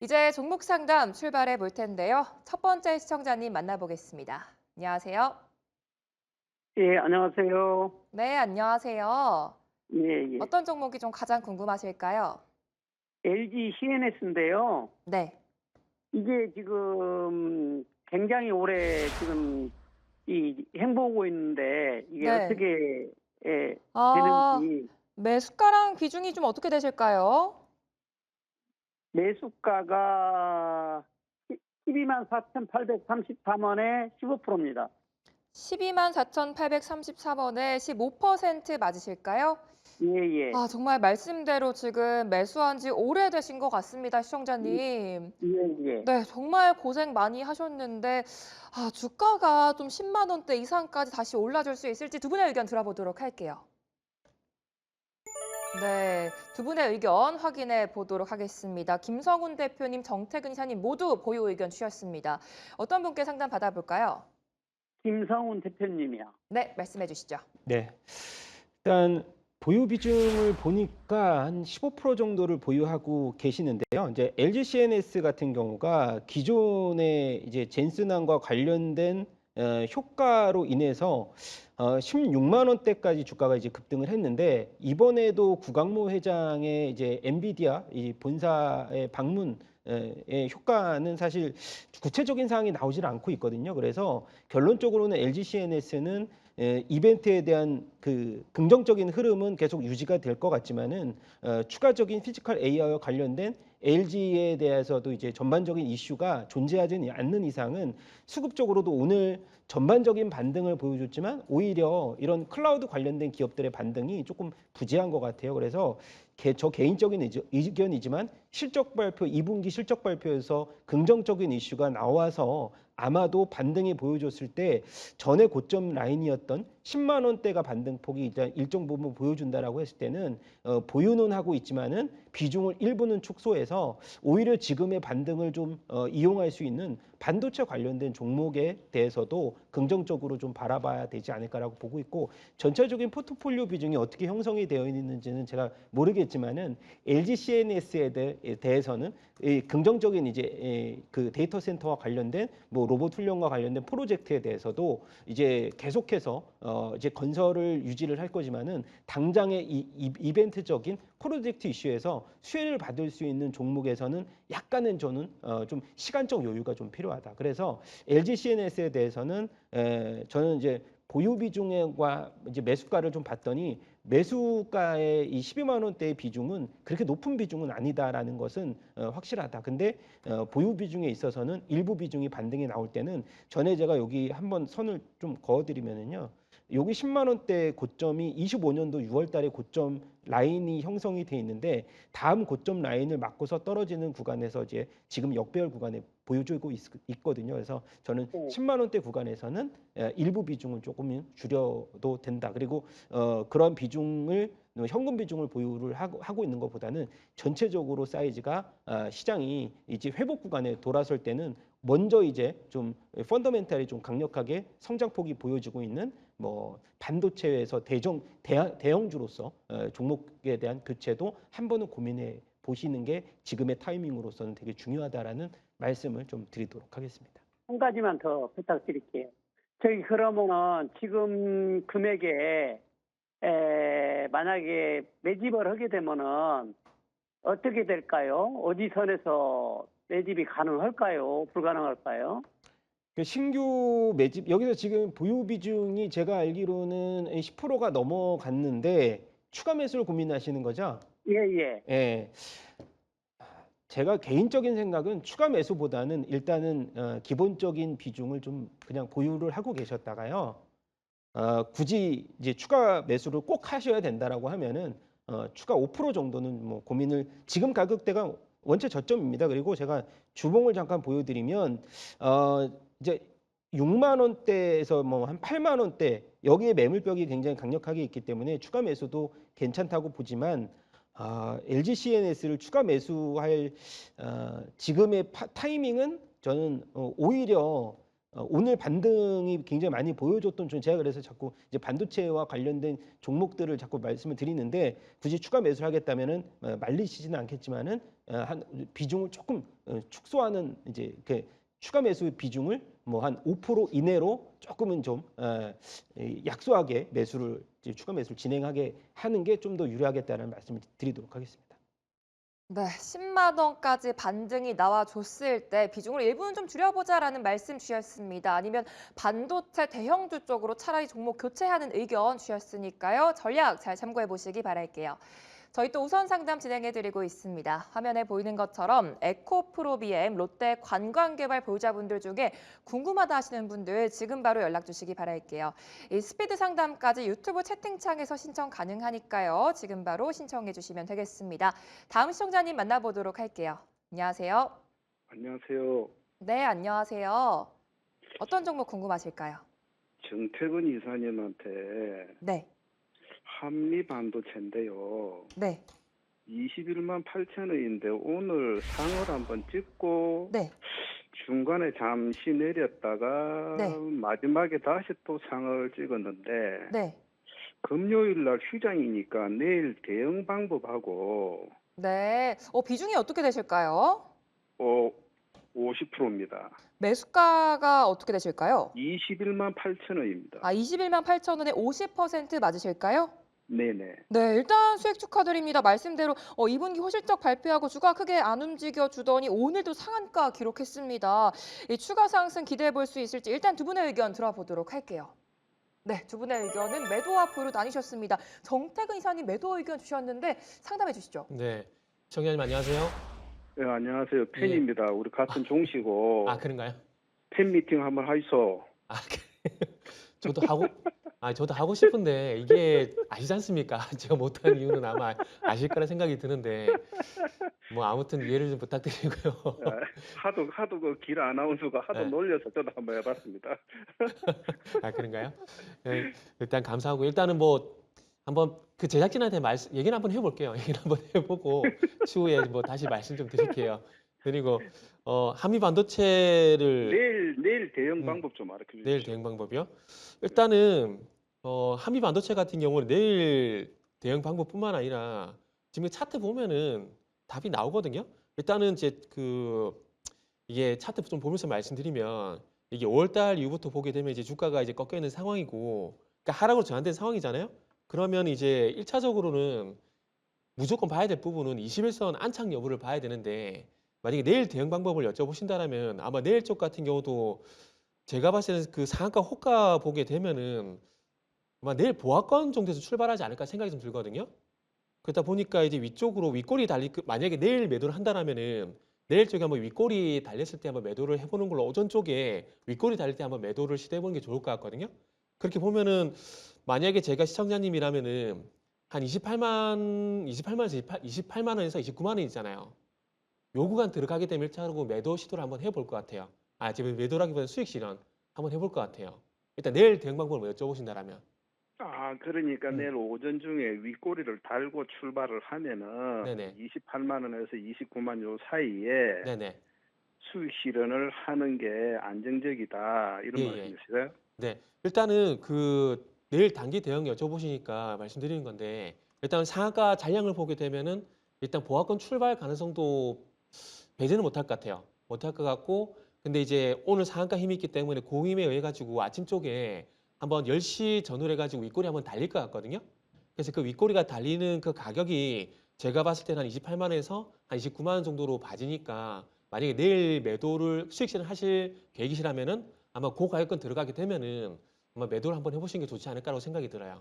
이제 종목 상담 출발해 볼 텐데요. 첫 번째 시청자님 만나보겠습니다. 안녕하세요. 예, 안녕하세요. 네, 안녕하세요. 예, 예. 어떤 종목이 좀 가장 궁금하실까요? LG CNS인데요. 네. 이게 지금 굉장히 오래 지금 이 행보하고 있는데 이게 네. 어떻게 예, 아, 되는지 매수가랑 비중이 좀 어떻게 되실까요? 매수가가 12만 4,833원에 15%입니다. 12만 4,833원에 15% 맞으실까요? 예, 예. 정말 말씀대로 지금 매수한 지 오래되신 것 같습니다, 시청자님. 예, 예. 네, 정말 고생 많이 하셨는데, 주가가 좀 10만 원대 이상까지 다시 올라줄 수 있을지 두 분의 의견 들어보도록 할게요. 네, 두 분의 의견 확인해 보도록 하겠습니다. 김성훈 대표님, 정태근 이사님 모두 보유 의견 주셨습니다. 어떤 분께 상담 받아볼까요? 김성훈 대표님이요. 네, 말씀해 주시죠. 네. 일단 보유 비중을 보니까 한 15% 정도를 보유하고 계시는데요. 이제 LG CNS 같은 경우가 기존의 이제 젠슨항과 관련된 효과로 인해서 16만 원대까지 주가가 이제 급등을 했는데 이번에도 구강모 회장의 이제 엔비디아 이 본사의 방문 의 효과는 사실 구체적인 사항이 나오질 않고 있거든요. 그래서 결론적으로는 LG CNS는 이벤트에 대한 그 긍정적인 흐름은 계속 유지가 될 것 같지만은 추가적인 피지컬 AI와 관련된 LG에 대해서도 이제 전반적인 이슈가 존재하지 않는 이상은 수급적으로도 오늘 전반적인 반등을 보여줬지만 오히려 이런 클라우드 관련된 기업들의 반등이 조금 부재한 것 같아요. 그래서 저 개인적인 의견이지만 실적 발표 2분기 실적 발표에서 긍정적인 이슈가 나와서 아마도 반등이 보여줬을 때 전에 고점 라인이었던 10만 원대가 반등폭이 일단 일정 부분 보여준다라고 했을 때는 보유는 하고 있지만은 비중을 일부는 축소해서 오히려 지금의 반등을 좀 이용할 수 있는 반도체 관련된 종목에 대해서도 긍정적으로 좀 바라봐야 되지 않을까라고 보고 있고 전체적인 포트폴리오 비중이 어떻게 형성이 되어 있는지는 제가 모르겠지만은 LG CNS에 대해서는 이 긍정적인 이제 그 데이터 센터와 관련된 뭐 로봇 훈련과 관련된 프로젝트에 대해서도 이제 계속해서 이제 건설을 유지를 할 거지만은 당장의 이벤트적인 프로젝트 이슈에서 수혜를 받을 수 있는 종목에서는 약간은 저는 좀 시간적 여유가 좀 필요하다. 그래서 LG CNS에 대해서는 저는 이제 보유 비중과 이제 매수가를 좀 봤더니 매수가의 이 12만 원대의 비중은 그렇게 높은 비중은 아니다라는 것은 확실하다. 근데 보유 비중에 있어서는 일부 비중이 반등이 나올 때는 전에 제가 여기 한번 선을 좀 그어드리면은요. 여기 10만 원대 고점이 25년도 6월 달에 고점 라인이 형성이 돼 있는데 다음 고점 라인을 맞고서 떨어지는 구간에서 이제 지금 역배열 구간에 보여주고 있거든요. 그래서 저는 네. 10만 원대 구간에서는 일부 비중을 조금 줄여도 된다. 그리고 그런 비중을 현금 비중을 보유를 하고 있는 것보다는 전체적으로 사이즈가 시장이 이제 회복 구간에 돌아설 때는 먼저 이제 좀 펀더멘탈이 좀 강력하게 성장폭이 보여지고 있는 뭐 반도체에서 대형주로서 종목에 대한 교체도 한 번은 고민해 보시는 게 지금의 타이밍으로서는 되게 중요하다라는 말씀을 좀 드리도록 하겠습니다. 한 가지만 더 부탁드릴게요. 저희 그러면은 지금 금액에 만약에 매집을 하게 되면은 어떻게 될까요? 어디 선에서 매집이 가능할까요? 불가능할까요? 그 신규 매집 여기서 지금 보유 비중이 제가 알기로는 10%가 넘어갔는데 추가 매수를 고민하시는 거죠? 예, 예. 예. 제가 개인적인 생각은 추가 매수보다는 일단은 기본적인 비중을 좀 그냥 보유를 하고 계셨다가요. 굳이 이제 추가 매수를 꼭 하셔야 된다라고 하면은 추가 5% 정도는 뭐 고민을 지금 가격대가 원체 저점입니다. 그리고 제가 주봉을 잠깐 보여드리면 이제 6만 원대에서 뭐 한 8만 원대 여기에 매물벽이 굉장히 강력하게 있기 때문에 추가 매수도 괜찮다고 보지만 LG CNS를 추가 매수할 지금의 타이밍은 저는 오히려 오늘 반등이 굉장히 많이 보여줬던 좀 제가 그래서 자꾸 이제 반도체와 관련된 종목들을 자꾸 말씀을 드리는데 굳이 추가 매수를 하겠다면은 말리시지는 않겠지만은 한 비중을 조금 축소하는 이제 그 추가 매수 비중을 뭐 한 5% 이내로 조금은 좀 약소하게 매수를 이제 추가 매수를 진행하게 하는 게 좀 더 유리하겠다는 말씀을 드리도록 하겠습니다. 네, 10만 원까지 반등이 나와줬을 때 비중을 일부는 좀 줄여보자라는 말씀 주셨습니다. 아니면 반도체 대형주 쪽으로 차라리 종목 교체하는 의견 주셨으니까요. 전략 잘 참고해 보시기 바랄게요. 저희 또 우선 상담 진행해드리고 있습니다. 화면에 보이는 것처럼 에코프로비엠, 롯데 관광개발 보유자분들 중에 궁금하다 하시는 분들 지금 바로 연락 주시기 바랄게요. 이 스피드 상담까지 유튜브 채팅창에서 신청 가능하니까요. 지금 바로 신청해 주시면 되겠습니다. 다음 시청자님 만나보도록 할게요. 안녕하세요. 안녕하세요. 네, 안녕하세요. 어떤 종목 궁금하실까요? 정태근 이사님한테 네, 한미반도체인데요. 네, 21만 8천 원인데 오늘 상을 한번 찍고 네, 중간에 잠시 내렸다가 네. 마지막에 다시 또 상을 찍었는데 네. 금요일 날 휴장이니까 내일 대응 방법하고 네. 비중이 어떻게 되실까요? 50%입니다. 매수가가 어떻게 되실까요? 21만 8천 원입니다. 21만 8천 원에 50% 맞으실까요? 네네. 네, 일단 수익 축하드립니다. 말씀대로 2분기 호실적 발표하고 주가 크게 안 움직여 주더니 오늘도 상한가 기록했습니다. 이 추가 상승 기대해 볼 수 있을지 일단 두 분의 의견 들어보도록 할게요. 네, 두 분의 의견은 매도와 보유로 나뉘셨습니다. 정태근 이사님 매도 의견 주셨는데 상담해 주시죠. 네, 청장님 안녕하세요. 네, 안녕하세요. 팬입니다. 우리 같은 종시고 아 그런가요? 팬 미팅 한번 하이소. 아 저도 하고 싶은데 이게 아시지 않습니까? 제가 못하는 이유는 아마 아실 거라 생각이 드는데 뭐 아무튼 이해를 좀 부탁드리고요. 하도 그 길 아나운서가 하도 네. 놀려서 저도 한번 해봤습니다. 아 그런가요? 네, 일단 감사하고 일단은 뭐 한번 그 제작진한테 얘기를 한번 해볼게요. 얘기를 한번 해보고 추후에 뭐 다시 말씀 좀 드릴게요. 그리고 한미 반도체를 내일 대응 방법 좀 알려 주십시오. 내일 대응 방법이요? 일단은 한미 반도체 같은 경우는 내일 대응 방법뿐만 아니라 지금 차트 보면은 답이 나오거든요. 일단은 이제 이게 차트 좀 보면서 말씀드리면 이게 5월달 이후부터 보게 되면 이제 주가가 이제 꺾여 있는 상황이고, 그러니까 하락으로 전환된 상황이잖아요. 그러면 이제 1차적으로는 무조건 봐야 될 부분은 21선 안착 여부를 봐야 되는데, 만약에 내일 대응 방법을 여쭤보신다면 아마 내일 쪽 같은 경우도 제가 봤을 때는 그 상한가 호가 보게 되면은 아마 내일 보합권 정도에서 출발하지 않을까 생각이 좀 들거든요. 그러다 보니까 이제 위쪽으로 윗꼬리 만약에 내일 매도를 한다라면은 내일 쪽에 한번 윗꼬리 달렸을 때 한번 매도를 해보는 걸로, 오전 쪽에 윗꼬리 달릴 때 한번 매도를 시도해보는 게 좋을 것 같거든요. 그렇게 보면은 만약에 제가 시청자님이라면은 한 28만 원에서 29만 원 있잖아요. 요 구간 들어가게 되면 1차로 매도 시도를 한번 해볼 것 같아요. 지금 매도라기보다는 수익 실현 한번 해볼 것 같아요. 일단 내일 대응 방법을 여쭤보신다라면. 그러니까 내일 오전 중에 윗꼬리를 달고 출발을 하면은 네네. 28만 원에서 29만 요 사이에 네네. 수익 실현을 하는 게 안정적이다 이런 예, 예. 말씀이세요? 네. 일단은 내일 단기 대응 여쭤보시니까 말씀드리는 건데, 일단 상한가 잔량을 보게 되면은 일단 보합권 출발 가능성도 배제는 못할 것 같아요. 못할 것 같고, 근데 이제 오늘 상한가 힘이 있기 때문에 고힘에 의해 가지고 아침 쪽에 한번 10시 전후로 해가지고 윗꼬리 한번 달릴 것 같거든요. 그래서 그 윗꼬리가 달리는 그 가격이 제가 봤을 때는 한 28만 원에서 한 29만 원 정도로 봐지니까, 만약에 내일 매도를 수익 실현 하실 계획이시라면은 아마 그 가격권 들어가게 되면은 아마 매도를 한번 해보시는 게 좋지 않을까라고 생각이 들어요.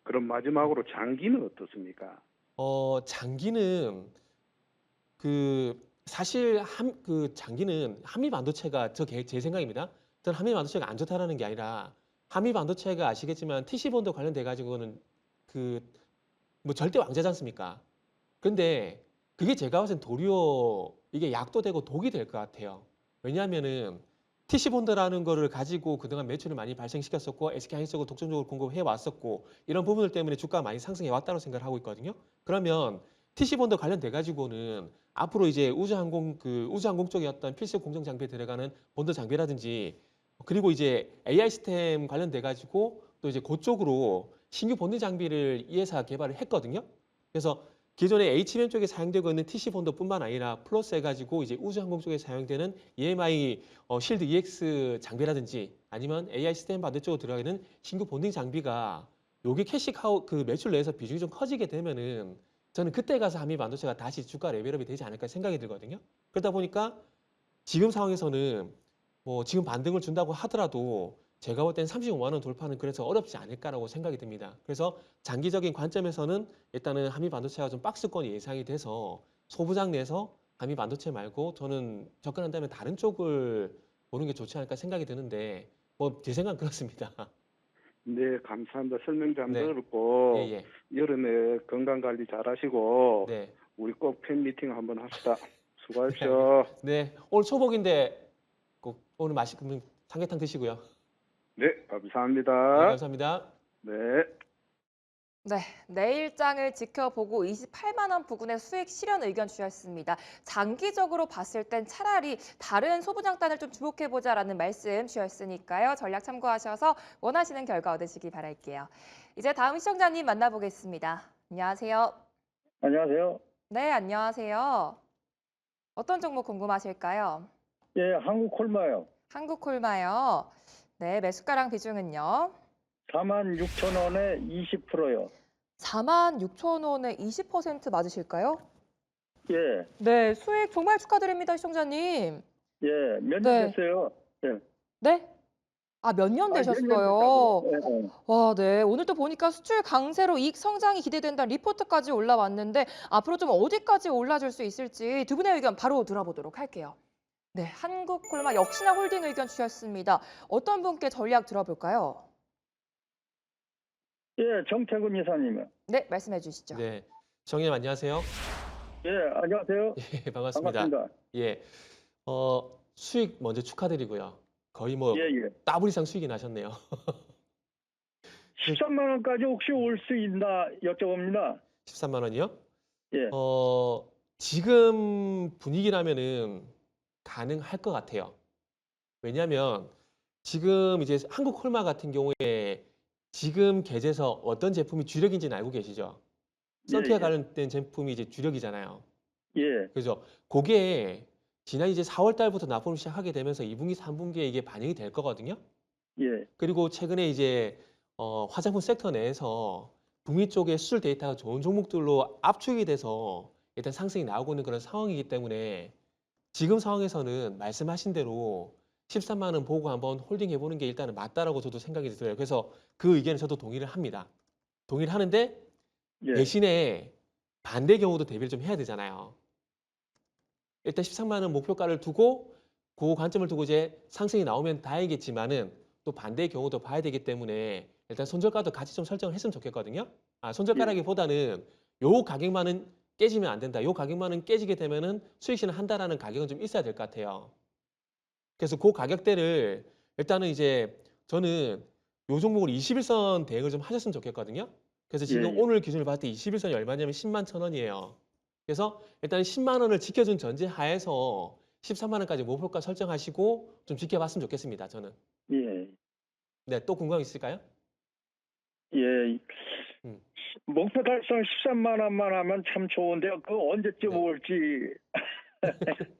그럼 마지막으로 장기는 어떻습니까? 장기는 사실 장기는 한미 반도체가 제 생각입니다. 저는 한미 반도체가 안 좋다라는 게 아니라, 한미 반도체가 아시겠지만 TC본드 관련돼 가지고는 뭐 절대 왕자지 않습니까? 근데 그게 제가 봤을 땐 도리어 이게 약도 되고 독이 될 것 같아요. 왜냐하면은 TC본드라는 거를 가지고 그동안 매출을 많이 발생시켰었고 SK하이닉스가 독점적으로 공급해 왔었고, 이런 부분들 때문에 주가가 많이 상승해 왔다고 생각을 하고 있거든요. 그러면 TC본드 관련돼 가지고는 앞으로 이제 우주항공 쪽에 어떤 필수 공정 장비에 들어가는 본드 장비라든지 그리고 이제 AI 시스템 관련돼 가지고 또 이제 그쪽으로 신규 본드 장비를 이 회사가 개발을 했거든요. 그래서 기존에 HBM 쪽에 사용되고 있는 TC 본드뿐만 아니라 플러스 해가지고 이제 우주항공 쪽에 사용되는 EMI 실드 EX 장비라든지 아니면 AI 시스템 반대 쪽으로 들어가는 신규 본딩 장비가 요게 캐시카우 그 매출 내에서 비중이 좀 커지게 되면은 저는 그때 가서 한미 반도체가 다시 주가 레벨업이 되지 않을까 생각이 들거든요. 그러다 보니까 지금 상황에서는 뭐 지금 반등을 준다고 하더라도 제가 볼 때는 35만 원 돌파는 그래서 어렵지 않을까라고 생각이 듭니다. 그래서 장기적인 관점에서는 일단은 한미 반도체가 좀 박스권이 예상이 돼서 소부장 내에서 한미 반도체 말고 저는 접근한다면 다른 쪽을 보는 게 좋지 않을까 생각이 드는데 뭐 제 생각은 그렇습니다. 네, 감사합니다. 설명 잘 네. 들었고 예, 예. 여름에 건강 관리 잘하시고 네. 우리 꼭 팬미팅 한번 합시다. 수고하십시오. 네. 오늘 초복인데 꼭 오늘 맛있는 삼계탕 드시고요. 네, 네, 감사합니다. 감사합니다. 네. 네, 내일장을 지켜보고 28만 원 부근의 수익 실현 의견 주셨습니다. 장기적으로 봤을 땐 차라리 다른 소부장단을 좀 주목해보자라는 말씀 주셨으니까요. 전략 참고하셔서 원하시는 결과 얻으시기 바랄게요. 이제 다음 시청자님 만나보겠습니다. 안녕하세요. 안녕하세요. 네, 안녕하세요. 어떤 종목 궁금하실까요? 예, 한국콜마요. 한국콜마요. 네, 매수가랑 비중은요? 46,000원에 20%요. 46,000원에 20% 맞으실까요? 예, 네, 수익 정말 축하드립니다, 시청자님. 예, 몇 년 네. 됐어요? 예. 네? 아, 몇 년 아, 몇년 되셨어요? 됐다고요? 예, 예. 와, 네. 오늘 또 보니까 수출 강세로 이익 성장이 기대된다는 리포트까지 올라왔는데 앞으로 좀 어디까지 올라줄 수 있을지 두 분의 의견 바로 들어보도록 할게요. 네, 한국콜마 역시나 홀딩 의견 주셨습니다. 어떤 분께 전략 들어볼까요? 예, 정태근 이사님이요. 네, 말씀해 주시죠. 네. 정님 안녕하세요. 예, 안녕하세요. 예, 반갑습니다. 반갑습니다. 예. 수익 먼저 축하드리고요. 거의 뭐 예, 예. 더블 이상 수익이 나셨네요. 13만 원까지 혹시 올 수 있나 여쭤봅니다. 13만 원이요? 예, 지금 분위기라면은 가능할 것 같아요. 왜냐하면 지금 이제 한국 콜마 같은 경우에 지금 계제서 어떤 제품이 주력인지는 알고 계시죠? 선티아 예. 관련된 제품이 이제 주력이잖아요. 예, 그죠? 그게 지난 이제 4월 달부터 납품을 시작하게 되면서 2분기, 3분기에 이게 반영이 될 거거든요. 예, 그리고 최근에 이제 화장품 섹터 내에서 북미 쪽의 수출 데이터가 좋은 종목들로 압축이 돼서 일단 상승이 나오고 있는 그런 상황이기 때문에 지금 상황에서는 말씀하신 대로 13만 원 보고 한번 홀딩 해보는 게 일단은 맞다라고 저도 생각이 들어요. 그래서 그 의견에 저도 동의를 합니다. 동의를 하는데 예. 대신에 반대 경우도 대비를 좀 해야 되잖아요. 일단 13만 원 목표가를 두고 그 관점을 두고 이제 상승이 나오면 다행이겠지만은 또 반대의 경우도 봐야 되기 때문에 일단 손절가도 같이 좀 설정을 했으면 좋겠거든요. 손절가라기보다는 요 가격만은 깨지면 안 된다. 요 가격만은 깨지게 되면은 수익 실현 한다라는 가격은 좀 있어야 될 것 같아요. 그래서 그 가격대를 일단은 이제 저는 요 종목을 21선 대응을 좀 하셨으면 좋겠거든요. 그래서 지금 예. 오늘 기준을 봤을 때 21선이 얼마냐면 10만 1,000원이에요. 그래서 일단 10만 원을 지켜준 전제 하에서 13만 원까지 목표가 설정하시고 좀 지켜봤으면 좋겠습니다. 저는. 예, 네, 또 궁금한 거 있을까요? 예. 음. 목표 달성 13만 원만 하면 참 좋은데요. 그 언제쯤 네. 올지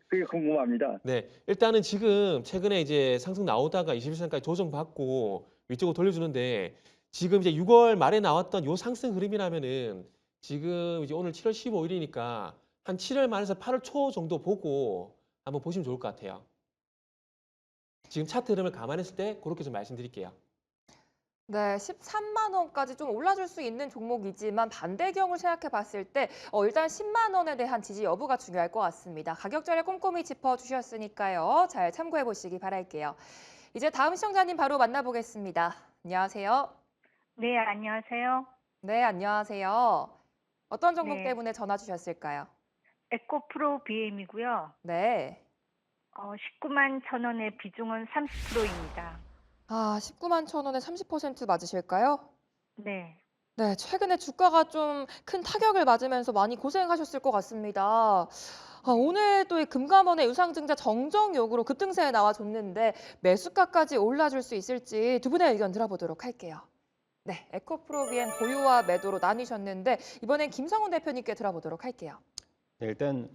그게 궁금합니다. 네, 일단은 지금 최근에 이제 상승 나오다가 21선까지 조정받고 위쪽으로 돌려주는데 지금 이제 6월 말에 나왔던 요 상승 흐름이라면은 지금 이제 오늘 7월 15일이니까 한 7월 말에서 8월 초 정도 보고 한번 보시면 좋을 것 같아요. 지금 차트 흐름을 감안했을 때 그렇게 좀 말씀드릴게요. 네, 13만 원까지 좀 올라줄 수 있는 종목이지만 반대 경우를 생각해 봤을 때 일단 10만 원에 대한 지지 여부가 중요할 것 같습니다. 가격 자리 꼼꼼히 짚어주셨으니까요. 잘 참고해 보시기 바랄게요. 이제 다음 시청자님 바로 만나보겠습니다. 안녕하세요. 네, 안녕하세요. 네, 안녕하세요. 어떤 종목 네. 때문에 전화 주셨을까요? 에코프로 BM이고요. 네. 19만 1,000원의 비중은 30%입니다. 19만 1,000원에 30% 맞으실까요? 네. 네, 최근에 주가가 좀 큰 타격을 맞으면서 많이 고생하셨을 것 같습니다. 오늘 또 이 금감원의 유상증자 정정 요구로 급등세에 나와줬는데 매수가까지 올라줄 수 있을지 두 분의 의견 들어보도록 할게요. 네, 에코프로비엠 보유와 매도로 나뉘셨는데 이번엔 김성훈 대표님께 들어보도록 할게요. 네, 일단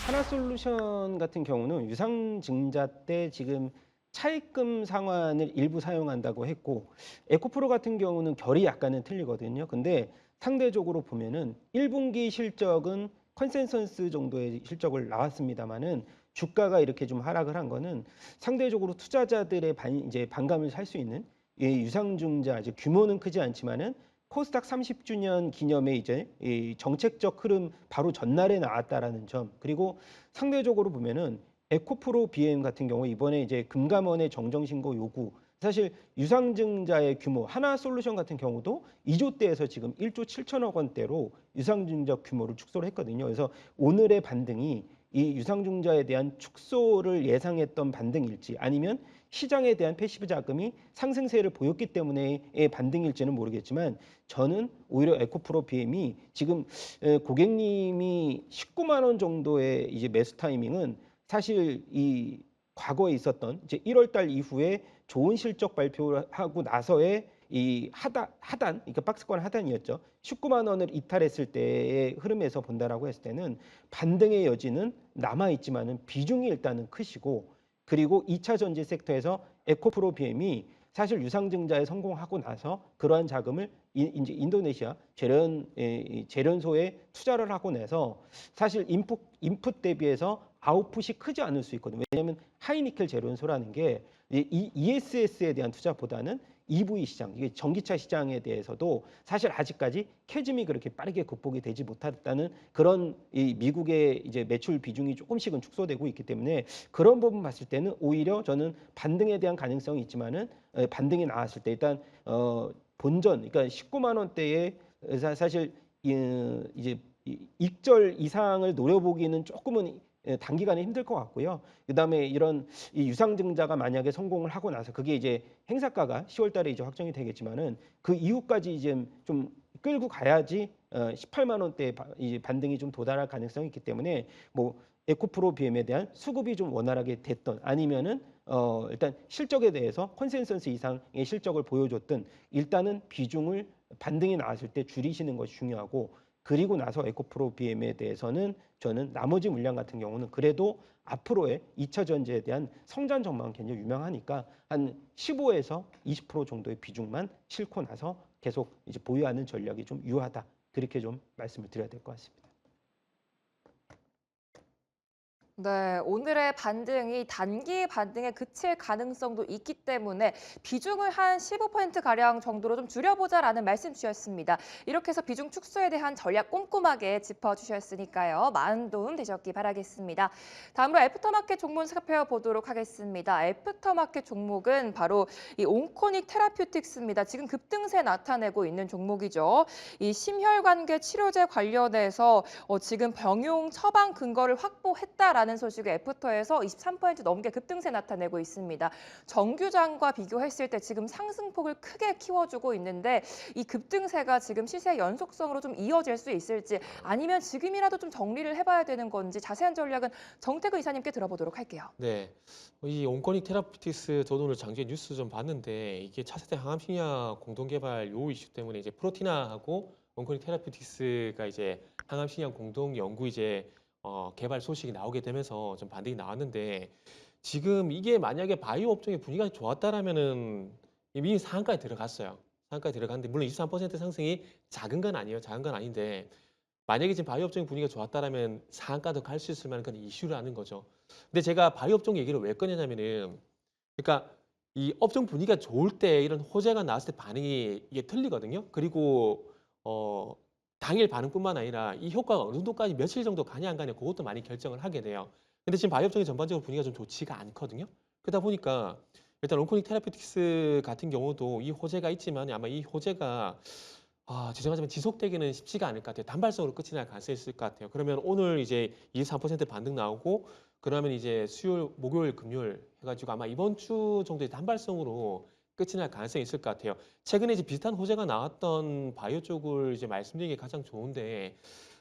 하나솔루션 같은 경우는 유상증자 때 지금 차입금 상환을 일부 사용한다고 했고 에코프로 같은 경우는 결이 약간은 틀리거든요. 근데 상대적으로 보면은 1분기 실적은 컨센서스 정도의 실적을 나왔습니다만은 주가가 이렇게 좀 하락을 한 거는 상대적으로 투자자들의 이제 반감을 살 수 있는 이 유상증자 이제 규모는 크지 않지만은 코스닥 30주년 기념에 이제 이 정책적 흐름 바로 전날에 나왔다라는 점, 그리고 상대적으로 보면은 에코프로 BM 같은 경우 이번에 이제 금감원의 정정신고 요구, 사실 유상증자의 규모 하나솔루션 같은 경우도 2조대에서 지금 1조 7천억 원대로 유상증자 규모를 축소를 했거든요. 그래서 오늘의 반등이 이 유상증자에 대한 축소를 예상했던 반등일지 아니면 시장에 대한 패시브 자금이 상승세를 보였기 때문에의 반등일지는 모르겠지만 저는 오히려 에코프로 BM이 지금 고객님이 19만 원 정도의 이제 매수 타이밍은 사실 이 과거에 있었던 이제 1월 달 이후에 좋은 실적 발표를 하고 나서의 이 하단 그러니까 박스권 하단이었죠. 19만 원을 이탈했을 때의 흐름에서 본다라고 했을 때는 반등의 여지는 남아 있지만은 비중이 일단은 크시고, 그리고 2차 전지 섹터에서 에코프로 BM이 사실 유상증자에 성공하고 나서 그러한 자금을 이제 인도네시아 재련소에 투자를 하고 나서 사실 인풋 대비해서 아웃풋이 크지 않을 수 있거든요. 왜냐하면 하이니켈 재련소라는 게 ESS에 대한 투자보다는 EV 시장, 이게 전기차 시장에 대해서도 사실 아직까지 캐즘이 그렇게 빠르게 극복이 되지 못했다는 그런 이 미국의 이제 매출 비중이 조금씩은 축소되고 있기 때문에 그런 부분 봤을 때는 오히려 저는 반등에 대한 가능성이 있지만은 반등이 나왔을 때 일단 본전, 그러니까 19만 원대에 사실 이제 익절 이상을 노려보기는 조금은 단기간에 힘들 것 같고요. 그다음에 이런 이 유상증자가 만약에 성공을 하고 나서 그게 이제 행사가가 10월 달에 이제 확정이 되겠지만은 그 이후까지 이제 좀 끌고 가야지 18만 원대 이제 반등이 좀 도달할 가능성이 있기 때문에 뭐 에코프로 BM에 대한 수급이 좀 원활하게 됐던 아니면은 일단 실적에 대해서 컨센서스 이상의 실적을 보여줬든 일단은 비중을 반등이 나왔을 때 줄이시는 것이 중요하고, 그리고 나서 에코프로 BM에 대해서는 저는 나머지 물량 같은 경우는 그래도 앞으로의 2차 전지에 대한 성장 전망은 굉장히 유명하니까 한 15에서 20% 정도의 비중만 싣고 나서 계속 이제 보유하는 전략이 좀 유효하다. 그렇게 좀 말씀을 드려야 될 것 같습니다. 네, 오늘의 반등이 단기 반등에 그칠 가능성도 있기 때문에 비중을 한 15%가량 정도로 좀 줄여보자라는 말씀 주셨습니다. 이렇게 해서 비중 축소에 대한 전략 꼼꼼하게 짚어주셨으니까요. 많은 도움 되셨기 바라겠습니다. 다음으로 애프터마켓 종목 살펴보도록 하겠습니다. 애프터마켓 종목은 바로 이 온코닉 테라퓨틱스입니다. 지금 급등세 나타내고 있는 종목이죠. 이 심혈관계 치료제 관련해서 지금 병용 처방 근거를 확보했다라는 소식을 애프터에서 23% 넘게 급등세 나타내고 있습니다. 정규장과 비교했을 때 지금 상승폭을 크게 키워주고 있는데 이 급등세가 지금 시세 연속성으로 좀 이어질 수 있을지 아니면 지금이라도 좀 정리를 해봐야 되는 건지 자세한 전략은 정태근 이사님께 들어보도록 할게요. 네, 이 온코닉 테라피틱스 저도 오늘 장주에 뉴스 좀 봤는데 이게 차세대 항암신약 공동개발 요 이슈 때문에 이제 프로티나하고 온코닉 테라피틱스가 이제 항암신약 공동 연구 이제 개발 소식이 나오게 되면서 좀 반등이 나왔는데 지금 이게 만약에 바이오 업종의 분위기가 좋았다라면은 이미 상한가에 들어갔어요. 상한가에 들어갔는데 물론 23% 상승이 작은 건 아니에요. 작은 건 아닌데 만약에 지금 바이오 업종의 분위기가 좋았다라면 상한가도 갈 수 있을 만한 그런 이슈라는 거죠. 근데 제가 바이오 업종 얘기를 왜 꺼내냐면은 그러니까 이 업종 분위기가 좋을 때 이런 호재가 나왔을 때 반응이 이게 틀리거든요. 그리고 당일 반응뿐만 아니라 이 효과가 어느 정도까지 며칠 정도 가냐 안 가냐 그것도 많이 결정을 하게 돼요. 근데 지금 바이오 업종이 전반적으로 분위기가 좀 좋지가 않거든요. 그러다 보니까 일단 온코닉 테라피틱스 같은 경우도 이 호재가 있지만 아마 이 호재가 죄송하지만 지속되기는 쉽지가 않을 것 같아요. 단발성으로 끝이 날 가능성이 있을 것 같아요. 그러면 오늘 이제 23% 반등 나오고 그러면 이제 수요일, 목요일, 금요일 해가지고 아마 이번 주 정도의 단발성으로 끝이 날 가능성이 있을 것 같아요. 최근에 이제 비슷한 호재가 나왔던 바이오 쪽을 이제 말씀드리는 게 가장 좋은데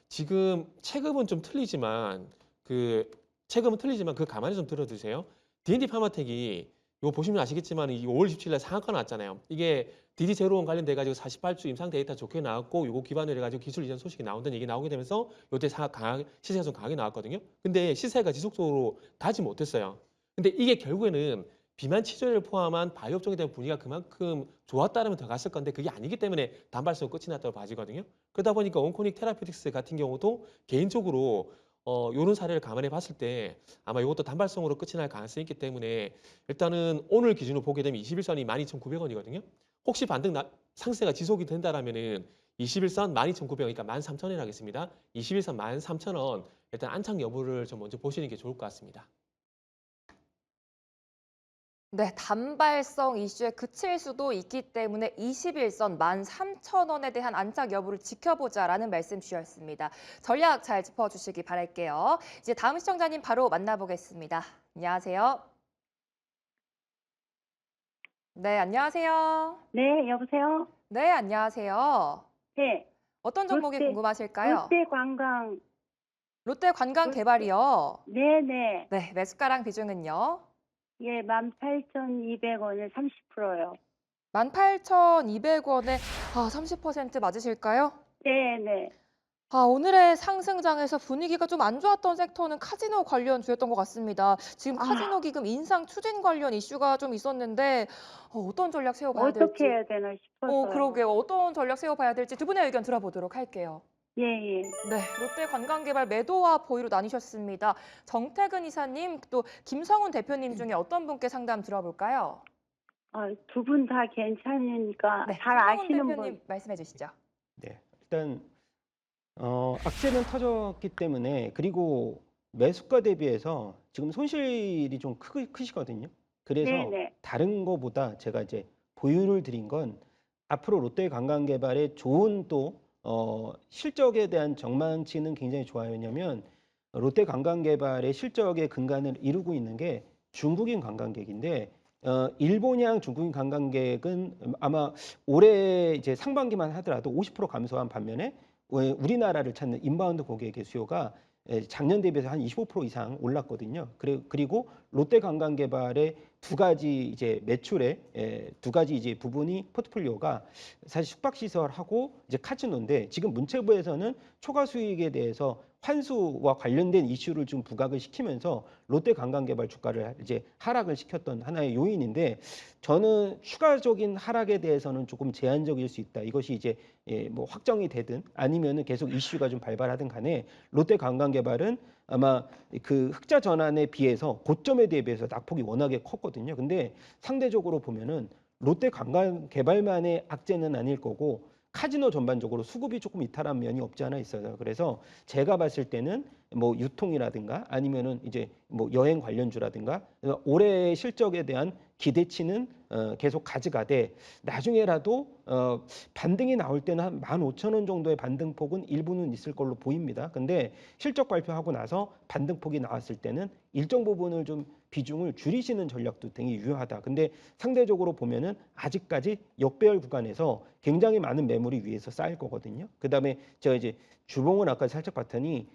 지금 체급은 좀 틀리지만 그 세금은 틀리지만 그 가만히 좀 들어두세요. D&D 파마텍이 이거 보시면 아시겠지만 이 5월 17일 날 상한가 나왔잖아요. 이게 DD 제로원 관련돼 가지고 48주 임상 데이터 좋게 나왔고 요거 기반으로 해 가지고 기술 이전 소식이 나온다는 얘기 나오게 되면서 요때 시세가 좀 강하게 나왔거든요. 근데 시세가 지속적으로 가지 못했어요. 근데 이게 결국에는 비만 치료를 포함한 바이오 쪽에 대한 분위기가 그만큼 좋았다면 더 갔을 건데 그게 아니기 때문에 단발성 끝이 났다고 봐지거든요. 그러다 보니까 온코닉 테라피틱스 같은 경우도 개인적으로 요런 사례를 감안해 봤을 때 아마 이것도 단발성으로 끝이 날 가능성이 있기 때문에 일단은 오늘 기준으로 보게 되면 21선이 12,900원이거든요. 혹시 상세가 지속이 된다라면은 21선 12,900원, 그러니까 13,000원 하겠습니다. 21선 13,000원 일단 안착 여부를 좀 먼저 보시는 게 좋을 것 같습니다. 네, 단발성 이슈에 그칠 수도 있기 때문에 21선 13,000원에 대한 안착 여부를 지켜보자라는 말씀 주셨습니다. 전략 잘 짚어주시기 바랄게요. 이제 다음 시청자님 바로 만나보겠습니다. 안녕하세요. 네, 안녕하세요. 네, 여보세요? 네, 안녕하세요. 네, 어떤 종목이 롯데, 궁금하실까요? 롯데관광, 롯데 관광개발이요. 네네. 네, 매수가랑 비중은요? 예, 18,200원에 30%요. 18,200원에 30% 맞으실까요? 네네. 오늘의 상승장에서 분위기가 좀 안 좋았던 섹터는 카지노 관련 주였던 것 같습니다. 지금 카지노 기금 인상 추진 관련 이슈가 좀 있었는데 어떤 전략 세워봐야 될지. 어떻게 해야 되나 싶어서요. 그러게요. 어떤 전략 세워봐야 될지 두 분의 의견 들어보도록 할게요. 예, 예. 네, 롯데 관광개발 매도와 보유로 나뉘셨습니다. 정태근 이사님, 또 김성훈 대표님 중에 어떤 분께 상담 들어볼까요? 두 분 다 괜찮으니까 네, 잘 김성훈 아시는 대표님 분. 말씀해 주시죠. 네, 일단 악재는 터졌기 때문에 그리고 매수가 대비해서 지금 손실이 좀 크시거든요. 그래서 네네. 다른 거보다 제가 이제 보유를 드린 건 앞으로 롯데관광개발의 좋은 또 실적에 대한 전망치는 굉장히 좋아요. 왜냐하면 롯데관광개발의 실적의 근간을 이루고 있는 게 중국인 관광객인데 일본향 중국인 관광객은 아마 올해 이제 상반기만 하더라도 50% 감소한 반면에 우리나라를 찾는 인바운드 고객의 수요가 작년 대비해서 한 25% 이상 올랐거든요. 그리고 롯데관광개발의 두 가지 이제 매출의 두 가지 이제 부분이 포트폴리오가 사실 숙박시설하고 이제 카지노인데 지금 문체부에서는 초과 수익에 대해서 환수와 관련된 이슈를 좀 부각을 시키면서 롯데관광개발 주가를 이제 하락을 시켰던 하나의 요인인데 저는 추가적인 하락에 대해서는 조금 제한적일 수 있다. 이것이 이제 뭐 확정이 되든 아니면은 계속 이슈가 좀 발발하든 간에 롯데관광개발은 아마 그 흑자 전환에 비해서 고점에 대비해서 낙폭이 워낙에 컸거든요. 근데 상대적으로 보면은 롯데관광개발만의 악재는 아닐 거고 카지노 전반적으로 수급이 조금 이탈한 면이 없지 않아 있어요. 그래서 제가 봤을 때는 뭐 유통이라든가 아니면은 이제 뭐 여행 관련주라든가 올해 실적에 대한 기대치는 계속 가져가되 나중에라도 반등이 나올 때는 한 15,000원 정도의 반등폭은 일부는 있을 걸로 보입니다. 근데 실적 발표하고 나서 반등폭이 나왔을 때는 일정 부분을 좀 비중을 줄이시는 전략도 되게 유효하다. 근데 상대적으로 보면은 아직까지 역배열 구간에서 굉장히 많은 매물이 위에서 쌓일 거거든요. 그다음에 제가 이제 주봉을 아까 살짝 봤더니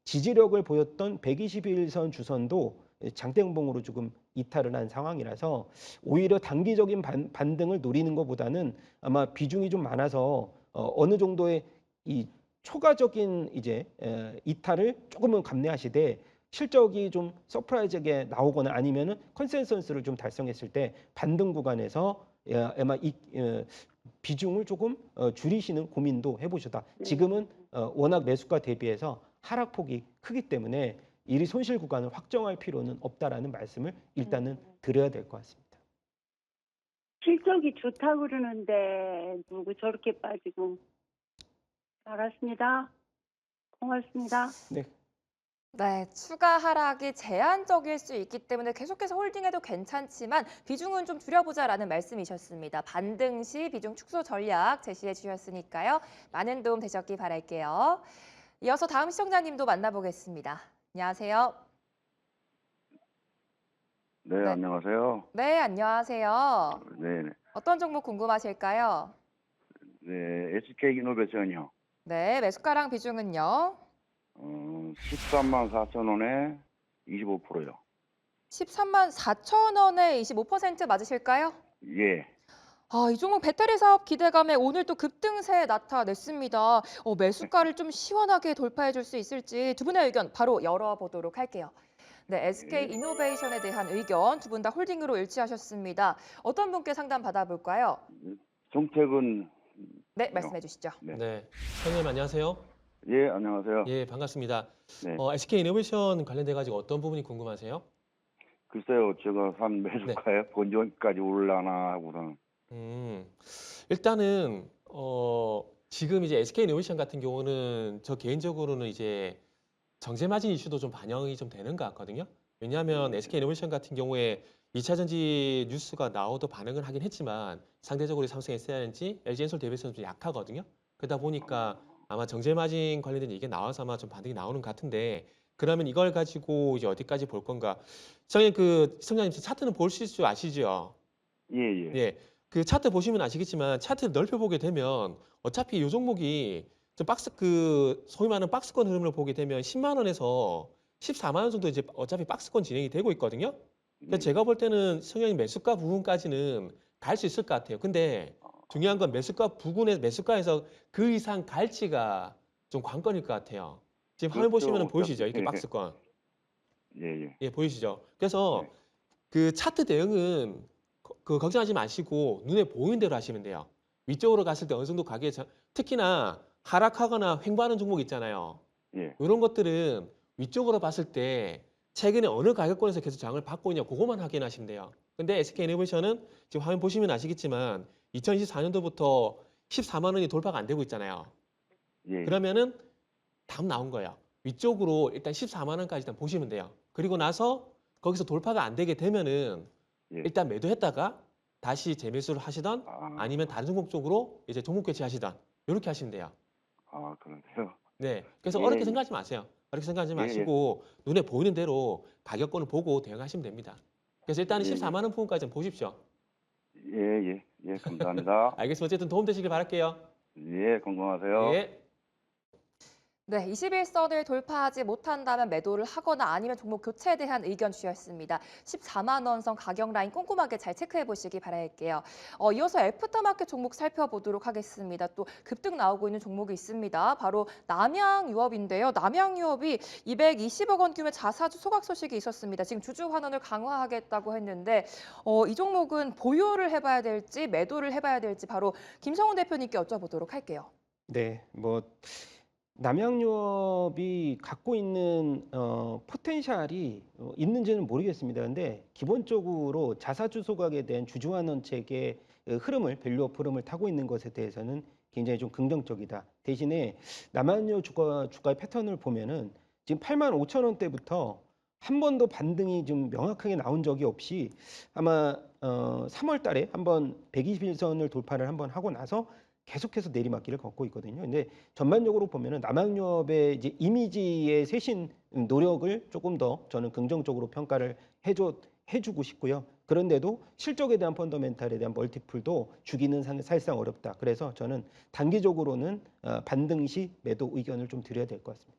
지지력을 보였던 121선 주선도 장대응봉으로 조금 이탈을 한 상황이라서 오히려 단기적인 반등을 노리는 것보다는 아마 비중이 좀 많아서 어느 정도의 이 초과적인 이제 이탈을 조금은 감내하시되 실적이 좀 서프라이즈하게 나오거나 아니면은 컨센서스를 좀 달성했을 때 반등 구간에서 아마 이 비중을 조금 줄이시는 고민도 해보셔다. 지금은 워낙 매수가 대비해서 하락폭이 크기 때문에 이 손실 구간을 확정할 필요는 없다라는 말씀을 일단은 드려야 될 것 같습니다. 실적이 좋다고 그러는데 누구 저렇게 빠지고. 알았습니다. 고맙습니다. 네. 네, 추가 하락이 제한적일 수 있기 때문에 계속해서 홀딩해도 괜찮지만 비중은 좀 줄여보자라는 말씀이셨습니다. 반등 시 비중 축소 전략 제시해 주셨으니까요. 많은 도움 되셨기 바랄게요. 이어서 다음 시청자님도 만나보겠습니다. 안녕하세요. 네, 네. 안녕하세요. 네, 안녕하세요. 네, 어떤 종목 궁금하실까요? 네, SK이노베이션이요. 네, 매수가랑 비중은요? 13만 4천 원에 25%요. 13만 4천 원에 25% 맞으실까요? 예. 이 종목 배터리 사업 기대감에 오늘 또 급등세 나타냈습니다. 매수가를 좀 시원하게 돌파해 줄 수 있을지 두 분의 의견 바로 열어보도록 할게요. 네, SK 이노베이션에 대한 의견 두 분 다 홀딩으로 일치하셨습니다. 어떤 분께 상담 받아볼까요? 정택은 네, 말씀해 주시죠. 네. 네, 선생님 안녕하세요. 예, 안녕하세요. 예, 반갑습니다. 네. SK 이노베이션 관련돼 가지고 어떤 부분이 궁금하세요? 글쎄요, 제가 산 매수가에 본전까지 올라나 하고는 일단은 지금 이제 SK 이노베이션 같은 경우는 저 개인적으로는 이제 정제 마진 이슈도 좀 반영이 좀 되는 것 같거든요. 왜냐하면 SK 이노베이션 같은 경우에 2차 전지 뉴스가 나오도 반응을 하긴 했지만 상대적으로 삼성 SDI라든지 LG엔솔 대비해서는 좀 약하거든요. 그러다 보니까 아마 정제 마진 관련된 얘기가 나와서 아마 좀 반응이 나오는 것 같은데 그러면 이걸 가지고 이제 어디까지 볼 건가? 시장님 시청자님 차트는 보실 줄 아시죠? 예, 예. 예. 그 차트 보시면 아시겠지만 차트를 넓혀보게 되면 어차피 이 종목이 좀 소위 말하는 박스권 흐름을 보게 되면 10만 원에서 14만 원 정도 이제 어차피 박스권 진행이 되고 있거든요. 그래서 제가 볼 때는 성향이 매수가 부분까지는 갈 수 있을 것 같아요. 근데 중요한 건 매수가에서 그 이상 갈지가 좀 관건일 것 같아요. 지금 화면 그렇죠. 보시면 보이시죠? 이렇게 예, 예. 박스권. 예, 예. 예, 보이시죠? 그래서 네. 그 차트 대응은 걱정하지 마시고 눈에 보이는 대로 하시면 돼요. 위쪽으로 갔을 때 어느 정도 특히나 하락하거나 횡보하는 종목 있잖아요. 예. 이런 것들은 위쪽으로 봤을 때 최근에 어느 가격권에서 계속 장을 받고 있냐 그것만 확인하시면 돼요. 근데 SK이노베이션은 지금 화면 보시면 아시겠지만 2024년도부터 14만 원이 돌파가 안 되고 있잖아요. 예. 그러면은 답 나온 거예요. 위쪽으로 일단 14만 원까지 일단 보시면 돼요. 그리고 나서 거기서 돌파가 안 되게 되면은 예. 일단 매도했다가 다시 재매수를 하시던 아니면 다른 종목 쪽으로 이제 종목 교체하시던 이렇게 하시면 돼요. 그런데요. 네. 그래서 예, 어렵게 예. 생각하지 마세요. 어렵게 생각하지 예, 마시고 눈에 보이는 대로 가격권을 보고 대응하시면 됩니다. 그래서 일단은 예, 예. 14만 원 부분까지 좀 보십시오. 예, 예. 예, 감사합니다. 알겠습니다. 어쨌든 도움 되시길 바랄게요. 예, 건강하세요. 예. 네, 21선을 돌파하지 못한다면 매도를 하거나 아니면 종목 교체에 대한 의견 주셨습니다. 14만 원 선 가격 라인 꼼꼼하게 잘 체크해 보시기 바랄게요. 이어서 애프터마켓 종목 살펴보도록 하겠습니다. 또 급등 나오고 있는 종목이 있습니다. 바로 남양유업인데요. 남양유업이 220억 원 규모의 자사주 소각 소식이 있었습니다. 지금 주주 환원을 강화하겠다고 했는데 이 종목은 보유를 해봐야 될지 매도를 해봐야 될지 바로 김성훈 대표님께 여쭤보도록 할게요. 네, 남양유업이 갖고 있는 포텐셜이 있는지는 모르겠습니다. 근데 기본적으로 자사주 소각에 대한 주주환원 체계의 흐름을 밸류업 흐름을 타고 있는 것에 대해서는 굉장히 좀 긍정적이다. 대신에 남양유 주가의 패턴을 보면은 지금 8만 5천 원대부터 한 번도 반등이 좀 명확하게 나온 적이 없이 아마 3월 달에 한번 121선을 돌파를 한번 하고 나서 계속해서 내리막길을 걷고 있거든요. 근데 전반적으로 보면은 남양유업의 이제 이미지의 쇄신 노력을 조금 더 저는 긍정적으로 평가를 해주고 싶고요. 그런데도 실적에 대한 펀더멘탈에 대한 멀티플도 주기는 사실상 어렵다. 그래서 저는 단기적으로는 반등 시 매도 의견을 좀 드려야 될 것 같습니다.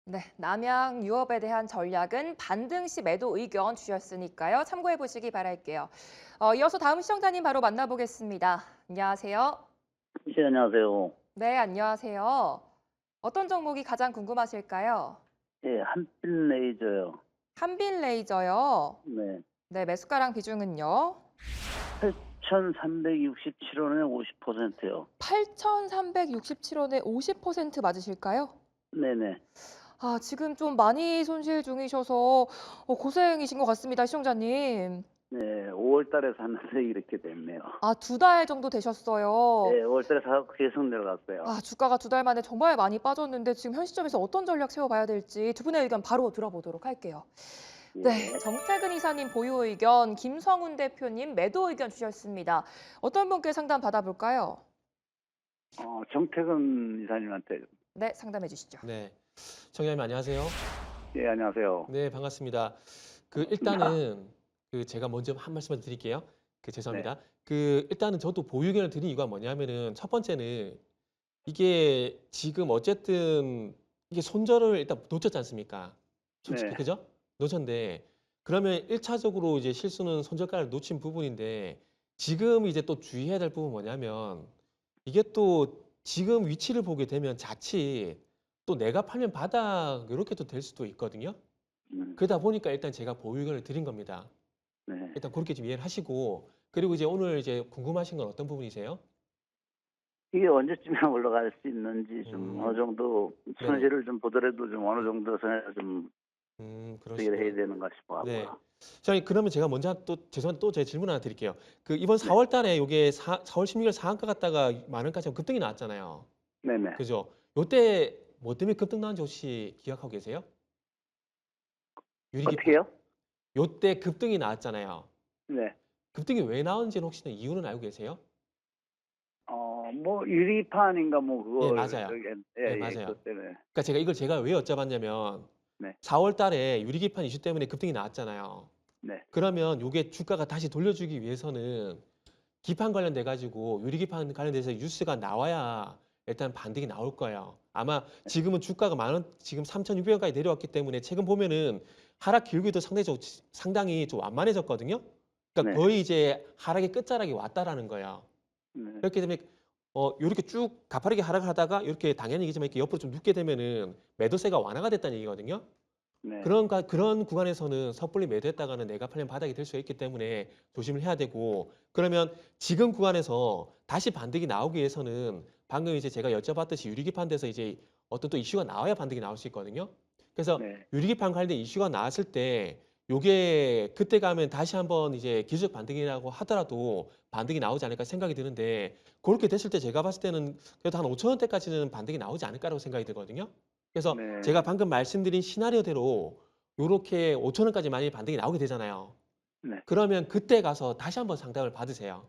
네, 남양유업에 대한 전략은 반등 시 매도 의견 주셨으니까요. 참고해 보시기 바랄게요. 이어서 다음 시청자님 바로 만나보겠습니다. 안녕하세요. 네, 안녕하세요. 네, 안녕하세요. 어떤 종목이 가장 궁금하실까요? 예, 한빛 레이저요. 한빛레이저요. 네. 네, 매수가랑 비중은요? 8,367원에 50%요. 8,367원에 50% 맞으실까요? 네네. 지금 좀 많이 손실 중이셔서 고생이신 것 같습니다, 시청자님. 네, 5월 달에 샀는데 이렇게 됐네요. 2달 정도 되셨어요. 네, 5월 달에 사고 계속 내려갔어요. 주가가 2달 만에 정말 많이 빠졌는데 지금 현 시점에서 어떤 전략 세워봐야 될지 두 분의 의견 바로 들어보도록 할게요. 네, 정태근 이사님 보유 의견, 김성훈 대표님 매도 의견 주셨습니다. 어떤 분께 상담 받아볼까요? 정태근 이사님한테. 네, 상담해 주시죠. 네. 청자님 안녕하세요. 예, 안녕하세요. 네, 반갑습니다. 일단은 제가 먼저 한 말씀을 드릴게요. 죄송합니다. 일단은 저도 보유 의견을 드린 이유가 뭐냐면은 첫 번째는 이게 지금 어쨌든 이게 손절을 일단 놓쳤지 않습니까? 솔직히 네. 그죠? 놓쳤는데 그러면 1차적으로 이제 실수는 손절가를 놓친 부분인데 지금 이제 또 주의해야 될 부분은 뭐냐면 이게 또 지금 위치를 보게 되면 자칫 또 내가 팔면 바닥 이렇게 또 될 수도 있거든요. 그러다 보니까 일단 제가 보유 의견을 드린 겁니다. 네. 일단 그렇게 좀 이해를 하시고 그리고 이제 오늘 이제 궁금하신 건 어떤 부분이세요? 이게 언제쯤에 올라갈 수 있는지 좀 음. 어느 정도 네네. 손실을 좀 보더라도 좀 어느 정도 선에서 좀 수익을 해야 그러시구나. 되는가 싶어 네. 하고요. 자, 그러면 제가 먼저 또 죄송한데 또 제 질문 하나 드릴게요. 그 이번 4월 달에 요게 4월 16일 상한가 갔다가 만 원까지 급등이 나왔잖아요. 네네. 그죠? 요때 뭐 때문에 급등 나왔는지 혹시 기억하고 계세요? 유리기판. 어떻게요? 요때 급등이 나왔잖아요. 네. 급등이 왜 나온지는 혹시 이유는 알고 계세요? 뭐 유리판인가 뭐 예, 그걸 맞아요. 네, 예, 맞아요. 그것 때문에. 그러니까 제가 왜 여쭤봤냐면 네. 4월 달에 유리기판 이슈 때문에 급등이 나왔잖아요. 네. 그러면 요게 주가가 다시 돌려주기 위해서는 기판 관련돼 가지고 유리기판 관련돼서 뉴스가 나와야 일단 반등이 나올 거예요. 아마 지금은 주가가 지금 3,600원까지 내려왔기 때문에 최근 보면은 하락 기울기도 상당히 좀 완만해졌거든요. 그러니까 네. 거의 이제 하락의 끝자락이 왔다라는 거예요. 네. 그렇기 때문에 요렇게 쭉 가파르게 하락을 하다가 이렇게 당연히 얘기지만 이렇게 옆으로 좀 눕게 되면은 매도세가 완화가 됐다는 얘기거든요. 네. 그런 구간에서는 섣불리 매도했다가는 내가 팔린 바닥이 될 수 있기 때문에 조심을 해야 되고 그러면 지금 구간에서 다시 반등이 나오기 위해서는 방금 이제 제가 여쭤봤듯이 유리기판 돼서 이제 어떤 또 이슈가 나와야 반등이 나올 수 있거든요. 그래서 네. 유리기판 관련된 이슈가 나왔을 때 요게 그때 가면 다시 한번 이제 기술적 반등이라고 하더라도 반등이 나오지 않을까 생각이 드는데 그렇게 됐을 때 제가 봤을 때는 그래도 한 5천 원대까지는 반등이 나오지 않을까라고 생각이 들거든요. 그래서 네. 제가 방금 말씀드린 시나리오대로 요렇게 5천 원까지 만약에 반등이 나오게 되잖아요. 네. 그러면 그때 가서 다시 한번 상담을 받으세요.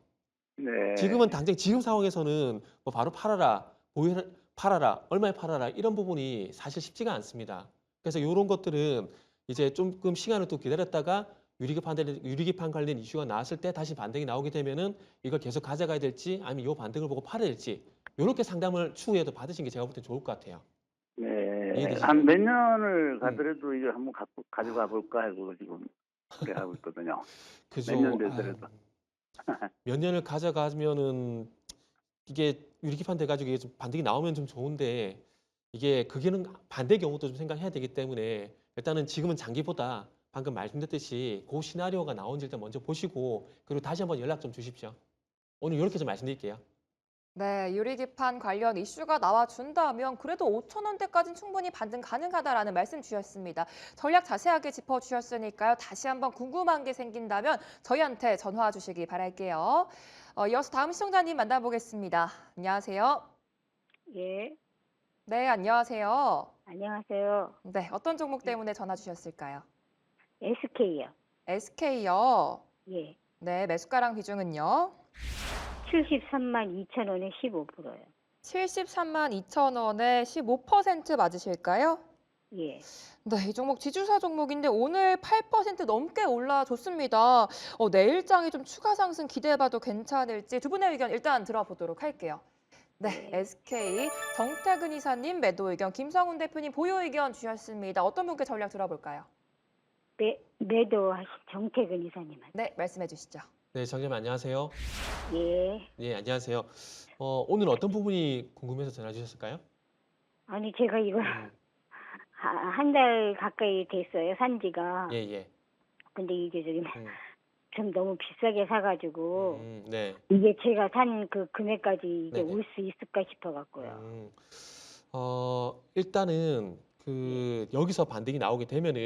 네. 지금은 당장 지금 상황에서는 뭐 바로 팔아라, 얼마에 팔아라 이런 부분이 사실 쉽지가 않습니다. 그래서 요런 것들은 이제 조금 시간을 또 기다렸다가 유리기판 관련 이슈가 나왔을 때 다시 반등이 나오게 되면은 이걸 계속 가져가야 될지 아니면 요 반등을 보고 팔아야 될지 요렇게 상담을 추후에도 받으신 게 제가 볼 때 좋을 것 같아요. 네. 이해되시죠? 한 몇 년을 가더라도 이걸 한번 가져가 볼까 하고 지금 그래 하고 있거든요. 그죠. 몇 년 되더라도. 몇 년을 가져가면은 이게 유리기판 돼가지고 이게 좀 반등이 나오면 좀 좋은데 그게는 반대 경우도 좀 생각해야 되기 때문에 일단은 지금은 장기보다 방금 말씀드렸듯이 그 시나리오가 나온지 일단 먼저 보시고 그리고 다시 한번 연락 좀 주십시오. 오늘 이렇게 좀 말씀드릴게요. 네, 유리기판 관련 이슈가 나와준다면 그래도 5천 원대까지는 충분히 반등 가능하다라는 말씀 주셨습니다. 전략 자세하게 짚어주셨으니까요. 다시 한번 궁금한 게 생긴다면 저희한테 전화 주시기 바랄게요. 이어서 다음 시청자님 만나보겠습니다. 안녕하세요. 예, 네, 안녕하세요. 안녕하세요. 네, 어떤 종목 때문에 전화 주셨을까요? SK요. SK요. 예, 네, 매수가랑 비중은요? 73만 2천 원에 15%요. 73만 2천 원에 15% 맞으실까요? 예. 네, 이 종목 지주사 종목인데 오늘 8% 넘게 올라줬습니다. 내일장이 좀 추가 상승 기대해봐도 괜찮을지 두 분의 의견 일단 들어보도록 할게요. 네, SK 정태근 이사님 매도 의견, 김성훈 대표님 보유 의견 주셨습니다. 어떤 분께 전략 들어볼까요? 매도하신 정태근 이사님한테. 네, 말씀해 주시죠. 네, 장님 안녕하세요. 예. 네, 안녕하세요. 오늘 어떤 부분이 궁금해서 전화 주셨을까요? 아니, 제가 이거 한 달 가까이 됐어요, 산 지가. 예, 예. 근데 이게 좀 너무 비싸게 사가지고, 네. 이게 제가 산 그 금액까지 이게 네네. 올 수 있을까 싶어갖고요. 일단은 여기서 반등이 나오게 되면은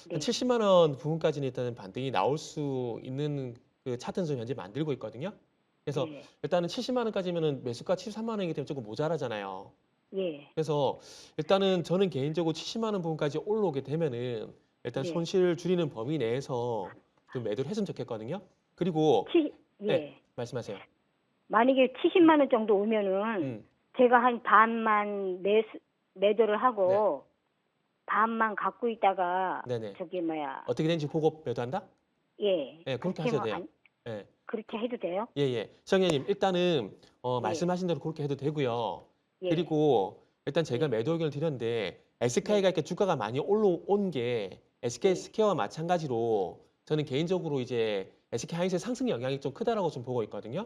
네. 한 70만 원 부분까지는 일단은 반등이 나올 수 있는 그 차트는 지금 현재 만들고 있거든요. 그래서 네. 일단은 70만 원까지면은 매수가 73만 원이기 때문에 조금 모자라잖아요. 예. 그래서 일단은 저는 개인적으로 70만 원 부분까지 올라오게 되면은 일단 네. 손실 줄이는 범위 내에서 좀 매도를 했으면 좋겠거든요. 그리고 예. 네, 말씀하세요. 만약에 70만 원 정도 오면은 음, 제가 한 반만 매도를 하고 반만 갖고 있다가 네네. 저기 뭐야. 어떻게 되는지 보고 매도한다? 예. 네, 그렇게 하셔도 돼요. 네. 그렇게 해도 돼요? 예, 예. 시장님 일단은 예. 말씀하신 대로 그렇게 해도 되고요. 예. 그리고 일단 제가 매도 의견을 드렸는데 SK가 이렇게 주가가 많이 올라온 게 SK 스퀘어와 마찬가지로 저는 개인적으로 이제 SK 하이닉스의 상승 영향이 좀 크다라고 좀 보고 있거든요.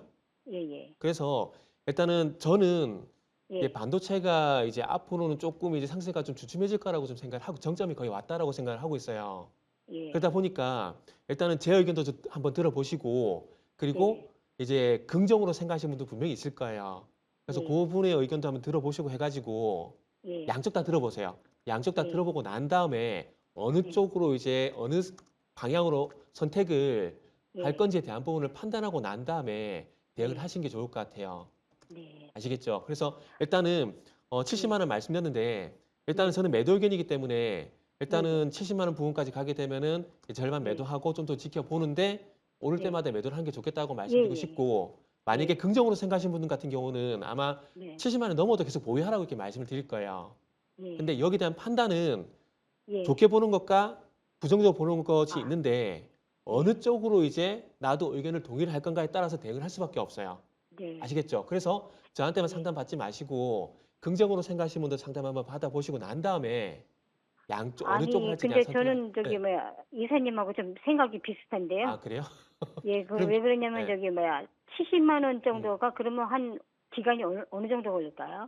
예. 그래서 일단은 저는 예. 반도체가 이제 앞으로는 조금 이제 상승세가 좀 주춤해질 거라고 좀 생각을 하고 정점이 거의 왔다라고 생각을 하고 있어요. 예. 그러다 보니까 일단은 제 의견도 좀 한번 들어보시고 그리고 예. 이제 긍정으로 생각하시는 분도 분명히 있을 거예요. 그래서 예. 그분의 의견도 한번 들어보시고 해가지고 예. 양쪽 다 들어보세요. 양쪽 다 예. 들어보고 난 다음에 어느 예. 쪽으로 이제 어느 방향으로 선택을 예. 할 건지에 대한 부분을 판단하고 난 다음에 대응을 예. 하시는 게 좋을 것 같아요. 네. 아시겠죠? 그래서 일단은 70만 원 말씀드렸는데 일단은 저는 매도 의견이기 때문에 일단은 70만 원 부분까지 가게 되면은 절반 매도하고 좀 더 지켜보는데 오를 네. 때마다 매도를 하는 게 좋겠다고 말씀드리고 예. 싶고 만약에 긍정으로 생각하시는 분 같은 경우는 아마 네. 70만 원 넘어도 계속 보유하라고 이렇게 말씀을 드릴 거예요. 예. 근데 여기에 대한 판단은 예. 좋게 보는 것과 부정적으로 보는 것이 아. 있는데 어느 쪽으로 이제 나도 의견을 동의를 할 건가에 따라서 대응을 할 수밖에 없어요. 네. 아시겠죠? 그래서 저한테만 네. 상담 받지 마시고 긍정으로 생각하시는 분들 상담 한번 받아보시고 난 다음에 양쪽 어느 쪽을 아니, 할지 근데 대한 저는 선택을 이사님하고 좀 생각이 비슷한데요. 아 그래요? 예, 그럼- 왜 그러냐면 네. 70만 원 정도가 그러면 한 기간이 어느 정도 걸릴까요?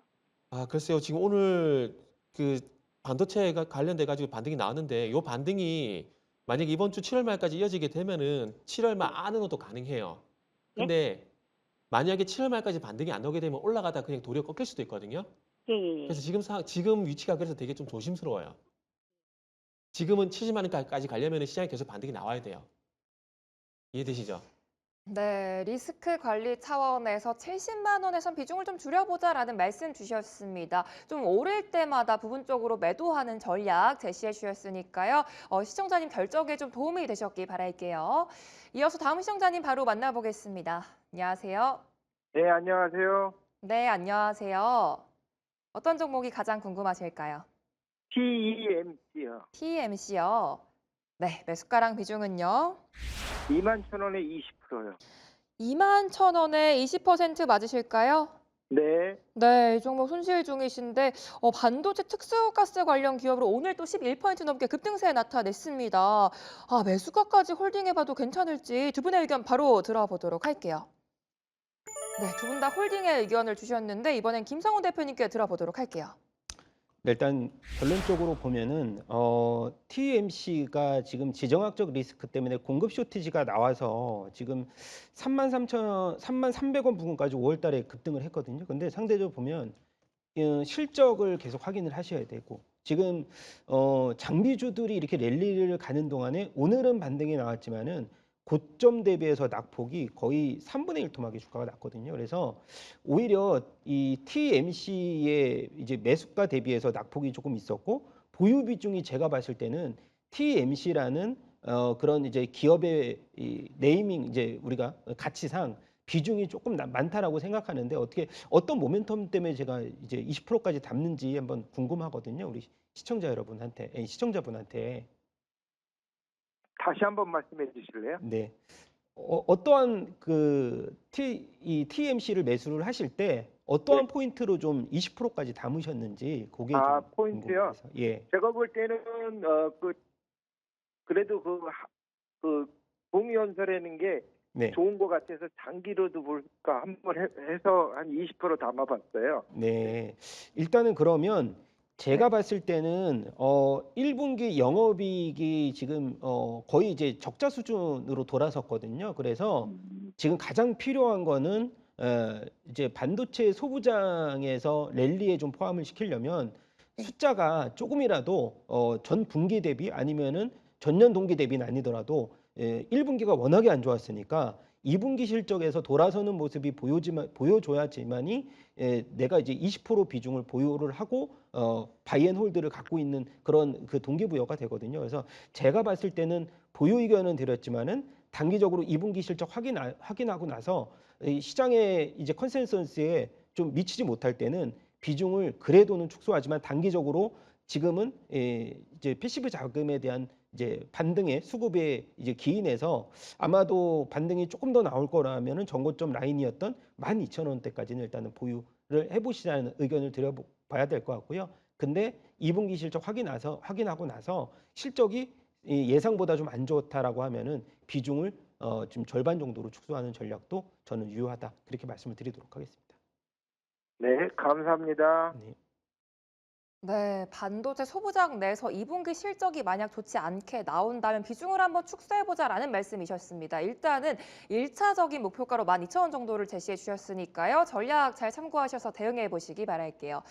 아 글쎄요 지금 오늘 그 반도체가 관련돼 가지고 반등이 나왔는데 요 반등이 만약에 이번 주 7월 말까지 이어지게 되면은 7월 말 안으로도 가능해요. 근데 만약에 7월 말까지 반등이 안 나오게 되면 올라가다 그냥 도리어 꺾일 수도 있거든요. 예. 그래서 지금 위치가 그래서 되게 좀 조심스러워요. 지금은 70만 원까지 가려면 시장에 계속 반등이 나와야 돼요. 이해되시죠? 네, 리스크 관리 차원에서 70만 원에선 비중을 좀 줄여보자라는 말씀 주셨습니다. 좀 오를 때마다 부분적으로 매도하는 전략 제시해 주셨으니까요. 시청자님 결정에 좀 도움이 되셨기 바랄게요. 이어서 다음 시청자님 바로 만나보겠습니다. 안녕하세요. 네, 안녕하세요. 네, 안녕하세요. 어떤 종목이 가장 궁금하실까요? TEMC요. TMC요. 네, 매수가랑 비중은요? 21,000원에 20%요. 21,000원에 20% 맞으실까요? 네. 네, 이 종목 손실 중이신데 반도체 특수가스 관련 기업으로 오늘 또 11% 넘게 급등세 나타냈습니다. 아, 매수가까지 홀딩해봐도 괜찮을지 두 분의 의견 바로 들어보도록 할게요. 네, 두 분 다 홀딩의 의견을 주셨는데 이번엔 김성훈 대표님께 들어보도록 할게요. 네, 일단 결론적으로 보면은 TMC가 지금 지정학적 리스크 때문에 공급 쇼티지가 나와서 지금 33,300원 부근까지 5월 달에 급등을 했거든요. 근데 상대적으로 보면 실적을 계속 확인을 하셔야 되고 지금 장비주들이 이렇게 랠리를 가는 동안에 오늘은 반등이 나왔지만은 고점 대비해서 낙폭이 거의 3분의 1 토막의 주가가 났거든요. 그래서 오히려 이 TMC의 이제 매수가 대비해서 낙폭이 조금 있었고 보유 비중이 제가 봤을 때는 TMC라는 그런 이제 기업의 이 네이밍 이제 우리가 가치상 비중이 조금 많다라고 생각하는데 어떤 모멘텀 때문에 제가 이제 20%까지 담는지 한번 궁금하거든요. 우리 시청자분한테. 다시 한번 말씀해 주실래요? 네. 어떠한 이 TMC를 매수를 하실 때 어떠한 포인트로 좀 20%까지 담으셨는지 그게 좀 포인트요? 궁금해서. 예. 제가 볼 때는 그래도 그 공유연설하는 게 네. 좋은 것 같아서 장기로도 볼까 한번 해서 한 20% 담아봤어요. 네. 일단은 그러면 제가 봤을 때는 1분기 영업이익이 지금 거의 이제 적자 수준으로 돌아섰거든요. 그래서 지금 가장 필요한 거는 이제 반도체 소부장에서 랠리에 좀 포함을 시키려면 숫자가 조금이라도 전 분기 대비 아니면은 전년 동기 대비는 아니더라도 1분기가 워낙에 안 좋았으니까 2분기 실적에서 돌아서는 모습이 보여줘야지만이 내가 이제 20% 비중을 보유를 하고 바이앤홀드를 갖고 있는 그런 그 동기부여가 되거든요. 그래서 제가 봤을 때는 보유 의견은 드렸지만은 단기적으로 2분기 실적 확인하고 나서 이 시장의 이제 컨센서스에 좀 미치지 못할 때는 비중을 그래도는 축소하지만 단기적으로 지금은 이제 패시브 자금에 대한 이제 반등의 수급에 이제 기인해서 아마도 반등이 조금 더 나올 거라면은 전고점 라인이었던 12,000원대까지는 일단은 보유를 해보시라는 의견을 봐야 될 것 같고요. 근데 2분기 실적 확인하고 나서 실적이 이 예상보다 좀 안 좋다라고 하면은 비중을 좀 절반 정도로 축소하는 전략도 저는 유효하다. 그렇게 말씀을 드리도록 하겠습니다. 네, 감사합니다. 네. 네, 반도체 소부장 내에서 2분기 실적이 만약 좋지 않게 나온다면 비중을 한번 축소해보자라는 말씀이셨습니다. 일단은 1차적인 목표가로 12,000원 정도를 제시해 주셨으니까요. 전략 잘 참고하셔서 대응해 보시기 바랄게요.